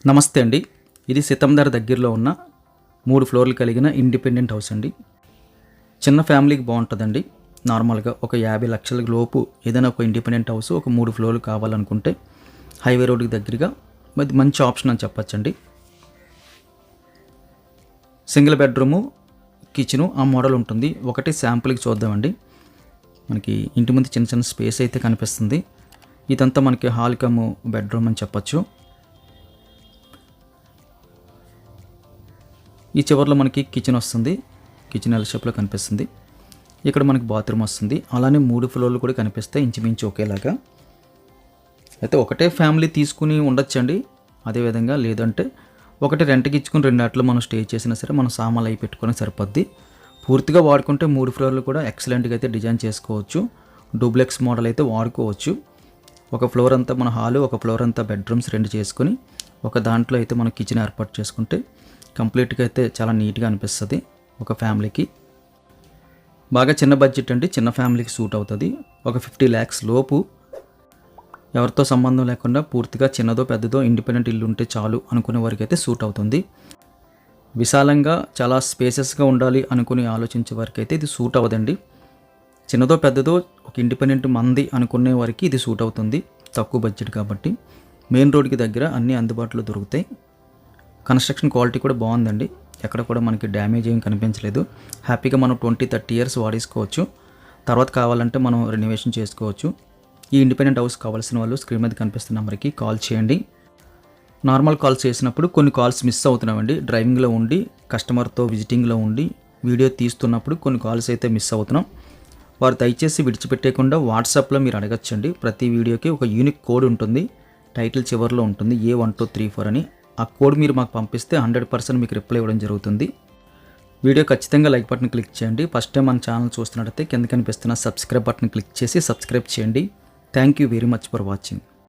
నమస్తే అండి. ఇది సితందర్ దగ్గరలో ఉన్న 3 ఫ్లోర్లు కలిగిన ఇండిపెండెంట్ హౌస్ అండి. చిన్న ఫ్యామిలీకి బాగుంటుందండి. నార్మల్గా ఒక 50 లక్షల లోపు ఏదైనా ఒక ఇండిపెండెంట్ హౌస్ ఒక 3 ఫ్లోర్లు కావాలనుకుంటే హైవే రోడ్డుకి దగ్గరగా మంచి ఆప్షన్ అని చెప్పచ్చండి. సింగిల్ బెడ్రూము, కిచెను ఆ మోడల్ ఉంటుంది. ఒకటి శాంపుల్కి చూద్దామండి. మనకి ఇంటి ముందు చిన్న చిన్న స్పేస్ అయితే కనిపిస్తుంది. ఇదంతా మనకి హాల్ కమ్ బెడ్రూమ్ అని చెప్పచ్చు. ఈ చివర్లో మనకి కిచెన్ వస్తుంది. కిచెన్ ఎల్ షేప్లో కనిపిస్తుంది. ఇక్కడ మనకి బాత్రూమ్ వస్తుంది. అలానే 3 ఫ్లోర్లు కూడా కనిపిస్తాయి ఇంచుమించు ఒకేలాగా. అయితే ఒకటే ఫ్యామిలీ తీసుకుని ఉండొచ్చండి. అదేవిధంగా లేదంటే ఒకటి రెంట్కి ఇచ్చుకుని 2 ఆటలు మనం స్టే చేసినా సరే మనం సామాన్లు అవి పెట్టుకొని సరిపోద్ది. పూర్తిగా వాడుకుంటే 3 ఫ్లోర్లు కూడా ఎక్సలెంట్గా అయితే డిజైన్ చేసుకోవచ్చు. డూప్లెక్స్ మోడల్ అయితే వాడుకోవచ్చు. ఒక ఫ్లోర్ అంతా మన హాలు, ఒక ఫ్లోర్ అంతా బెడ్రూమ్స్ 2 చేసుకొని ఒక దాంట్లో అయితే మనం కిచెన్ ఏర్పాటు చేసుకుంటే కంప్లీట్గా అయితే చాలా నీట్గా అనిపిస్తుంది. ఒక ఫ్యామిలీకి బాగా చిన్న బడ్జెట్ అండి. చిన్న ఫ్యామిలీకి సూట్ అవుతుంది. ఒక 50 lakhs లోపు ఎవరితో సంబంధం లేకుండా పూర్తిగా చిన్నదో పెద్దదో ఇండిపెండెంట్ ఇల్లు ఉంటే చాలు అనుకునే వారికి అయితే సూట్ అవుతుంది. విశాలంగా చాలా స్పేసెస్గా ఉండాలి అనుకుని ఆలోచించే వారికి అయితే ఇది సూట్ అవ్వదండి. చిన్నదో పెద్దదో ఒక ఇండిపెండెంట్ మంది అనుకునే వారికి ఇది సూట్ అవుతుంది. తక్కువ బడ్జెట్ కాబట్టి మెయిన్ రోడ్కి దగ్గర అన్నీ అందుబాటులో దొరుకుతాయి. కన్స్ట్రక్షన్ క్వాలిటీ కూడా బాగుందండి. ఎక్కడ కూడా మనకి డ్యామేజ్ ఏం కనిపించలేదు. హ్యాపీగా మనం 20-30 years వాడేసుకోవచ్చు. తర్వాత కావాలంటే మనం రెనోవేషన్ చేసుకోవచ్చు. ఈ ఇండిపెండెంట్ హౌస్ కావాల్సిన వాళ్ళు స్క్రీన్ మీద కనిపిస్తున్న నెంబర్కి కాల్ చేయండి. నార్మల్ కాల్స్ చేసినప్పుడు కొన్ని కాల్స్ మిస్ అవుతున్నామండి. డ్రైవింగ్లో ఉండి కస్టమర్తో విజిటింగ్లో ఉండి వీడియో తీస్తున్నప్పుడు కొన్ని కాల్స్ అయితే మిస్ అవుతున్నాం. వారు దయచేసి విడిచిపెట్టేయకుండా వాట్సాప్లో మీరు అడగచ్చండి. ప్రతి వీడియోకి ఒక యూనిక్ కోడ్ ఉంటుంది. టైటిల్ చివరిలో ఉంటుంది A1234 అని. ఆ కోడ్ మీరు మాకు పంపిస్తే 100% మీకు రిప్లై ఇవ్వడం జరుగుతుంది. వీడియో ఖచ్చితంగా లైక్ బటన్ క్లిక్ చేయండి. ఫస్ట్ టైం మన ఛానల్ చూస్తున్నట్టయితే కింద కనిపిస్తున్న సబ్స్క్రైబ్ బటన్ క్లిక్ చేసి సబ్స్క్రైబ్ చేయండి. Thank you very much for watching.